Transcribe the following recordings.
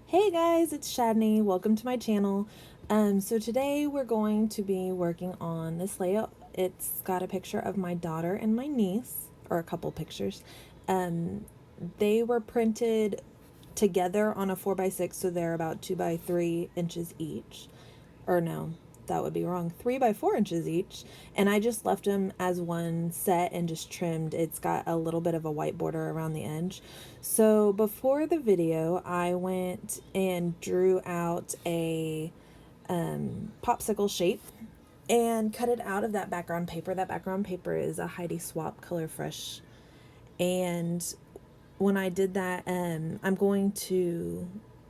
Hey guys, it's Shadney. Welcome to my channel. So today we're going to be working on this layout. It's got a picture of my daughter and my niece, or a couple pictures. Um, they were printed together on a 4x6, so they're about 2 by 3 inches each. Or no, that would be wrong. 3 by 4 inches each. And I just left them as one set and just trimmed. It's got a little bit of a white border around the edge. So before the video, I went and drew out a popsicle shape and cut it out of that background paper. That background paper is a Heidi Swapp Color Fresh. And when I did that, I'm going to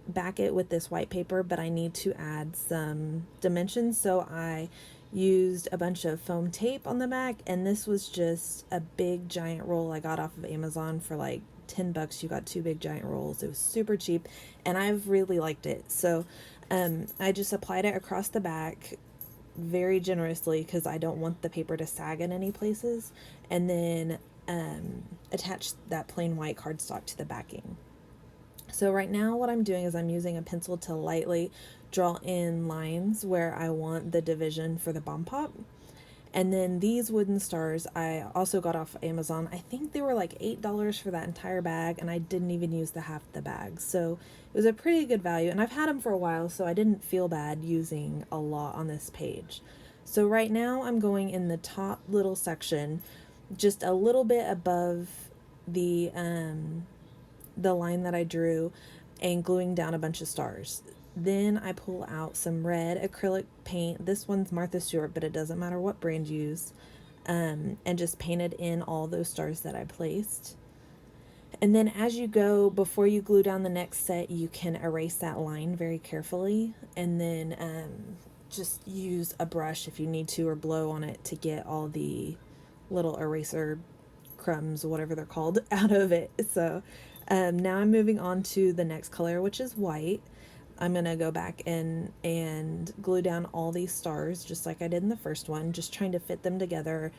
back it with this white paper, but I need to add some dimensions, so I used a bunch of foam tape on the back, and this was just a big giant roll I got off of Amazon for like $10. You got 2 big giant rolls. It was super cheap and I've really liked it. So I just applied it across the back very generously because I don't want the paper to sag in any places, and then attach that plain white cardstock to the backing. So right now what I'm doing is I'm using a pencil to lightly draw in lines where I want the division for the bomb pop. And then these wooden stars I also got off Amazon. I think they were like $8 for that entire bag, and I didn't even use the half of the bag. So it was a pretty good value, and I've had them for a while, so I didn't feel bad using a lot on this page. So right now I'm going in the top little section, just a little bit above the line that I drew, and gluing down a bunch of stars. Then I pull out some red acrylic paint. This one's Martha Stewart, but it doesn't matter what brand you use. And just painted in all those stars that I placed. And then as you go, before you glue down the next set, you can erase that line very carefully. And then just use a brush if you need to, or blow on it to get all the little eraser crumbs, whatever they're called, out of it. So now I'm moving on to the next color, which is white. I'm gonna go back and glue down all these stars just like I did in the first one, just trying to fit them together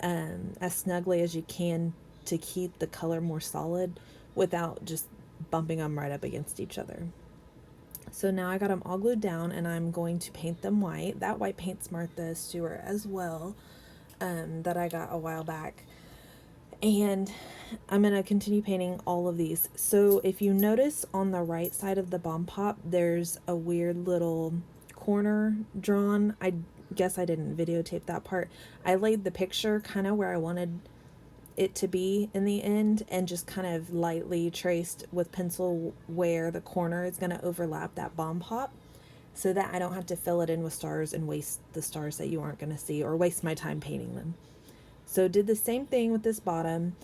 as snugly as you can to keep the color more solid without just bumping them right up against each other. So now I got them all glued down, and I'm going to paint them white. That white paint's Martha Stewart as well, that I got a while back. And I'm going to continue painting all of these. So if you notice on the right side of the bomb pop, there's a weird little corner drawn. I guess I didn't videotape that part. I laid the picture kind of where I wanted it to be in the end, and just kind of lightly traced with pencil where the corner is going to overlap that bomb pop, so that I don't have to fill it in with stars and waste the stars that you aren't going to see, or waste my time painting them. So did the same thing with this bottom,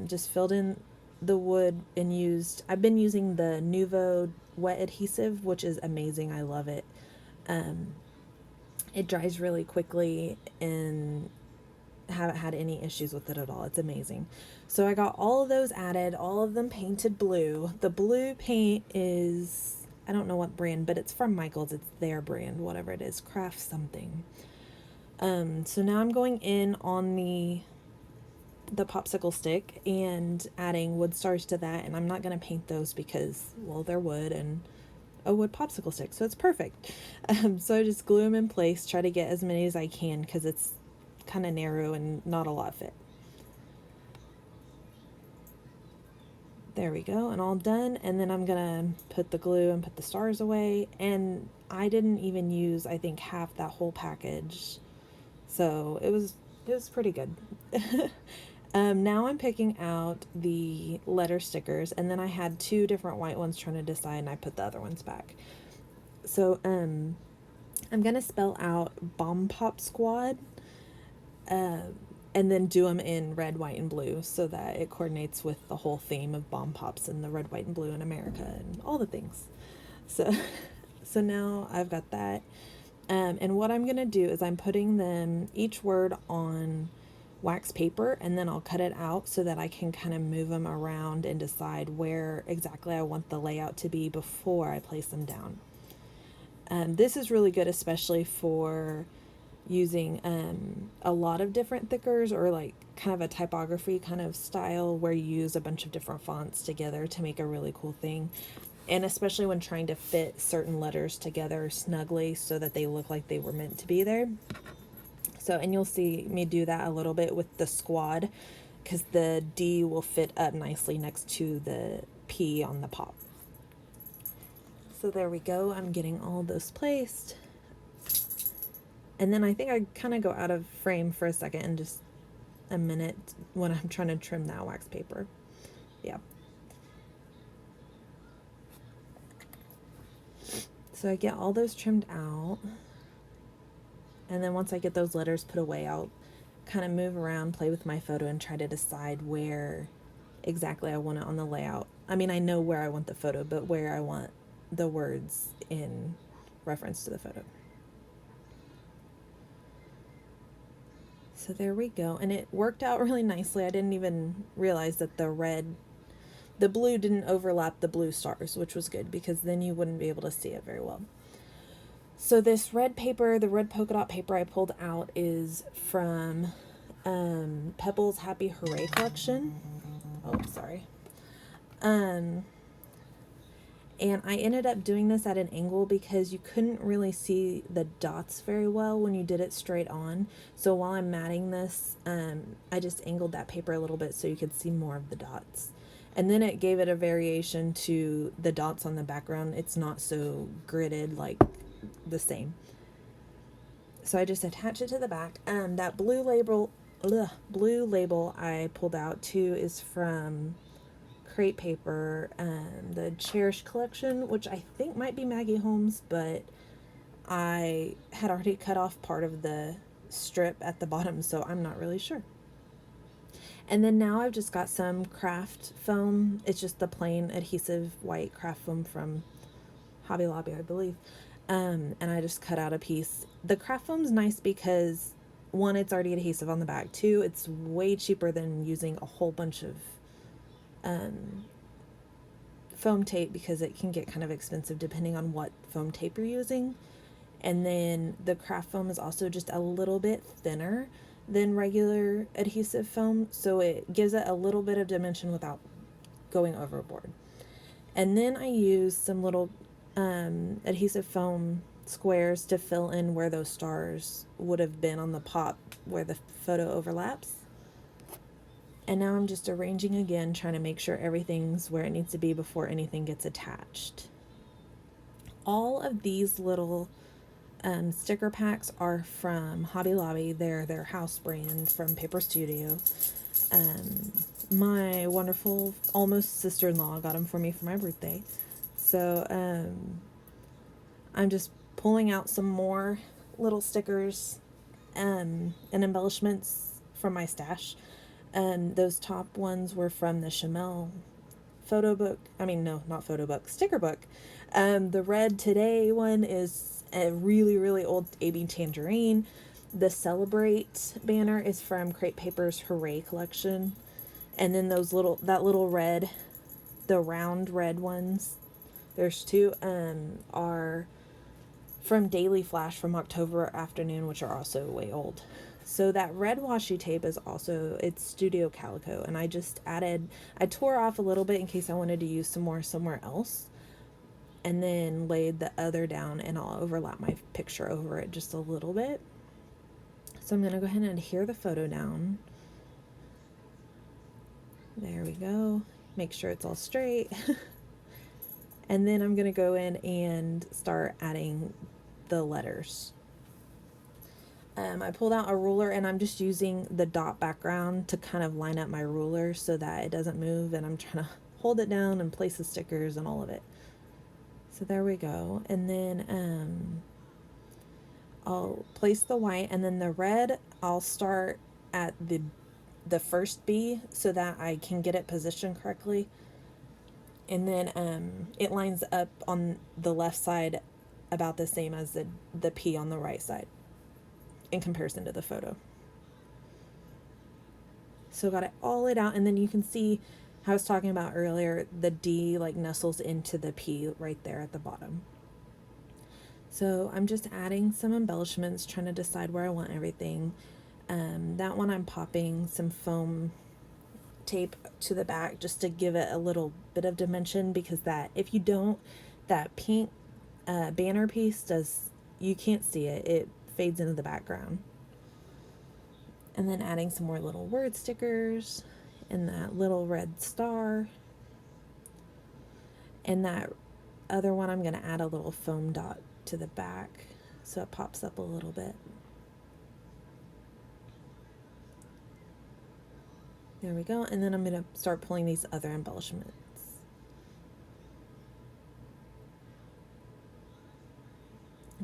just filled in the wood and I've been using the Nuvo wet adhesive, which is amazing. I love it. It dries really quickly, and haven't had any issues with it at all. It's amazing. So I got all of those added, all of them painted blue. The blue paint is, I don't know what brand, but it's from Michael's. It's their brand, whatever it is, Craft something. So now I'm going in on the popsicle stick and adding wood stars to that, and I'm not going to paint those because, well, they're wood and a wood popsicle stick, so it's perfect. So I just glue them in place, try to get as many as I can because it's kind of narrow and not a lot fit. There we go, and all done. And then I'm gonna put the glue and put the stars away, and I didn't even use, I think, half that whole package. So it was pretty good. Now I'm picking out the letter stickers, and then I had 2 different white ones trying to decide, and I put the other ones back. So I'm gonna spell out Bomb Pop Squad, and then do them in red, white, and blue so that it coordinates with the whole theme of bomb pops and the red, white, and blue in America and all the things. So now I've got that. And what I'm going to do is I'm putting them, each word, on wax paper, and then I'll cut it out so that I can kind of move them around and decide where exactly I want the layout to be before I place them down. This is really good, especially for using a lot of different thickers, or like kind of a typography kind of style where you use a bunch of different fonts together to make a really cool thing. And especially when trying to fit certain letters together snugly so that they look like they were meant to be there. So, and you'll see me do that a little bit with the squad, because the D will fit up nicely next to the P on the pop. So there we go. I'm getting all those placed. And then I think I kind of go out of frame for a second and just a minute when I'm trying to trim that wax paper. Yeah. So I get all those trimmed out. And then once I get those letters put away, I'll kind of move around, play with my photo, and try to decide where exactly I want it on the layout. I mean, I know where I want the photo, but where I want the words in reference to the photo. So there we go. And it worked out really nicely. I didn't even realize that the blue didn't overlap the blue stars, which was good because then you wouldn't be able to see it very well. So this red paper, the red polka dot paper I pulled out is from Pebble's Happy Hooray collection. Oh, sorry. And I ended up doing this at an angle because you couldn't really see the dots very well when you did it straight on. So while I'm matting this, I just angled that paper a little bit so you could see more of the dots. And then it gave it a variation to the dots on the background. It's not so gridded like the same. So I just attach it to the back. That blue label I pulled out too is from Crate Paper, the Cherish collection, which I think might be Maggie Holmes, but I had already cut off part of the strip at the bottom, so I'm not really sure. And then now I've just got some craft foam. It's just the plain adhesive white craft foam from Hobby Lobby, I believe. And I just cut out a piece. The craft foam's nice because, one, it's already adhesive on the back. Two, it's way cheaper than using a whole bunch of foam tape because it can get kind of expensive depending on what foam tape you're using. And then the craft foam is also just a little bit thinner than regular adhesive foam, so it gives it a little bit of dimension without going overboard. And then I use some little adhesive foam squares to fill in where those stars would have been on the pop where the photo overlaps. And now I'm just arranging again, trying to make sure everything's where it needs to be before anything gets attached. All of these little sticker packs are from Hobby Lobby. They're their house brand from Paper Studio. My wonderful almost sister-in-law got them for me for my birthday. So I'm just pulling out some more little stickers and embellishments from my stash. Those top ones were from the Shimelle photo book. I mean, no, not photo book, sticker book. The red today one is a really, really old AB Tangerine. The Celebrate banner is from Crate Paper's Hooray collection. And then that little red, the round red ones, there's two, are from Daily Flash from October Afternoon, which are also way old. So that red washi tape is also, it's Studio Calico, and I tore off a little bit in case I wanted to use some more somewhere else, and then laid the other down, and I'll overlap my picture over it just a little bit. So I'm going to go ahead and adhere the photo down. There we go. Make sure it's all straight. And then I'm going to go in and start adding the letters. I pulled out a ruler, and I'm just using the dot background to kind of line up my ruler so that it doesn't move, and I'm trying to hold it down and place the stickers and all of it. So there we go. And then I'll place the white, and then the red I'll start at the first B so that I can get it positioned correctly. And then it lines up on the left side about the same as the P on the right side in comparison to the photo. So got it all laid out, and then you can see how I was talking about earlier, the D like nestles into the P right there at the bottom. So I'm just adding some embellishments, trying to decide where I want everything. That one I'm popping some foam tape to the back just to give it a little bit of dimension, because that, if you don't, that pink banner piece does, you can't see it. It fades into the background. And then adding some more little word stickers and that little red star. And that other one, I'm going to add a little foam dot to the back so it pops up a little bit. There we go. And then I'm going to start pulling these other embellishments.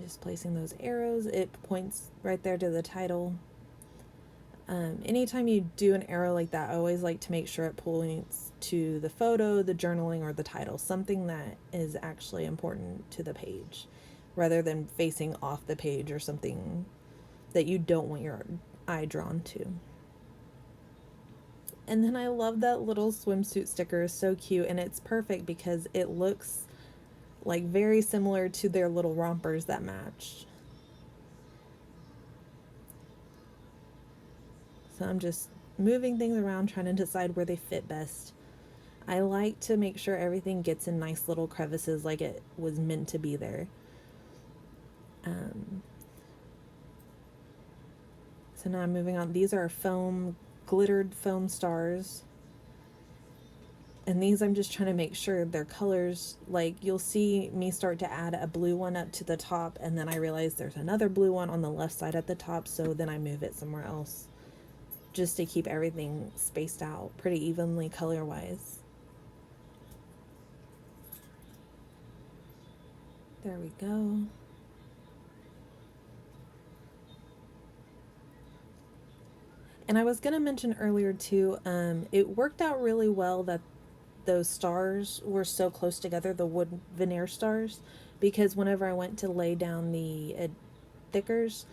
Just placing those arrows. It points right there to the title. Anytime you do an arrow like that, I always like to make sure it points to the photo, the journaling, or the title, something that is actually important to the page, rather than facing off the page or something that you don't want your eye drawn to. And then I love that little swimsuit sticker. It's so cute, and it's perfect because it looks like very similar to their little rompers that match. So I'm just moving things around, trying to decide where they fit best. I like to make sure everything gets in nice little crevices like it was meant to be there. So now I'm moving on. These are foam, glittered foam stars. And these I'm just trying to make sure their colors, like you'll see me start to add a blue one up to the top, and then I realize there's another blue one on the left side at the top, so then I move it somewhere else, just to keep everything spaced out pretty evenly color-wise. There we go. And I was going to mention earlier too, it worked out really well that those stars were so close together, the wood veneer stars, because whenever I went to lay down the thickers,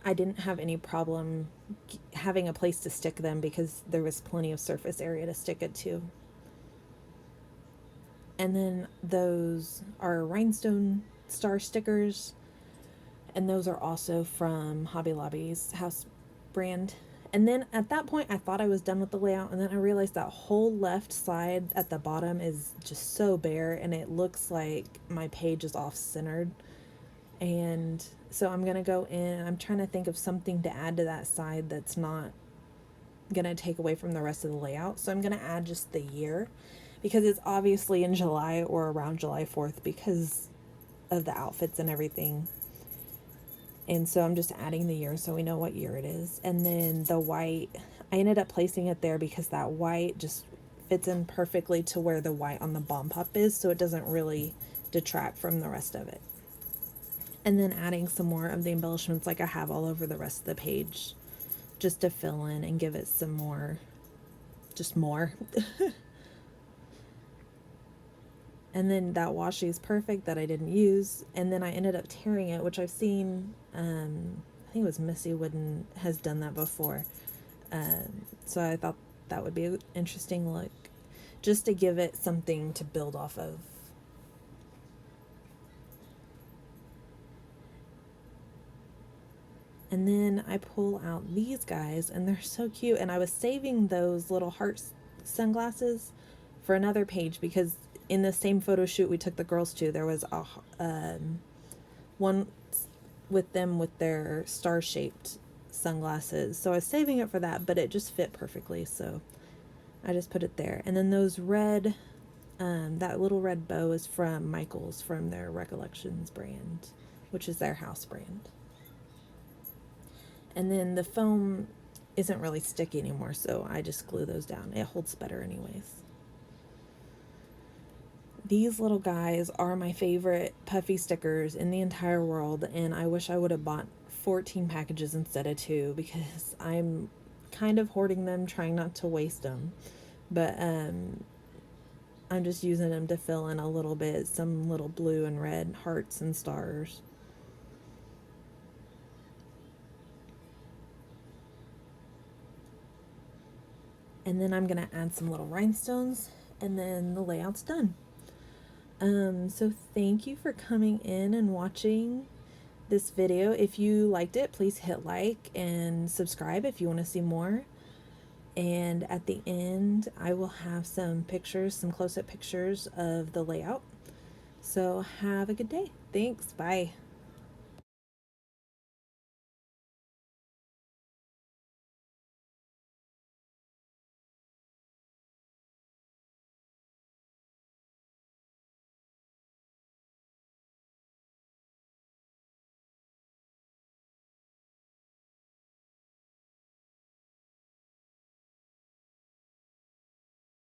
I didn't have any problem having a place to stick them because there was plenty of surface area to stick it to. And then those are rhinestone star stickers, and those are also from Hobby Lobby's house brand. And then at that point I thought I was done with the layout, and then I realized that whole left side at the bottom is just so bare, and it looks like my page is off-centered. And so I'm going to go in, I'm trying to think of something to add to that side that's not going to take away from the rest of the layout. So I'm going to add just the year, because it's obviously in July or around July 4th because of the outfits and everything. And so I'm just adding the year so we know what year it is. And then the white, I ended up placing it there because that white just fits in perfectly to where the white on the bomb pop is, so it doesn't really detract from the rest of it. And then adding some more of the embellishments like I have all over the rest of the page, just to fill in and give it some more, just more. And then that washi is perfect that I didn't use. And then I ended up tearing it, which I've seen, I think it was Missy Wooden has done that before. So I thought that would be an interesting look, just to give it something to build off of. And then I pull out these guys, and they're so cute. And I was saving those little heart sunglasses for another page, because in the same photo shoot we took the girls to, there was a one with them with their star-shaped sunglasses. So I was saving it for that, but it just fit perfectly, so I just put it there. And then those red, that little red bow is from Michael's, from their Recollections brand, which is their house brand. And then the foam isn't really sticky anymore, so I just glue those down. It holds better anyways. These little guys are my favorite puffy stickers in the entire world, and I wish I would have bought 14 packages instead of 2, because I'm kind of hoarding them, trying not to waste them. But I'm just using them to fill in a little bit, some little blue and red hearts and stars. And then I'm going to add some little rhinestones, and then the layout's done. So thank you for coming in and watching this video. If you liked it, please hit like and subscribe if you want to see more. And at the end, I will have some pictures, some close-up pictures of the layout. So have a good day. Thanks. Bye.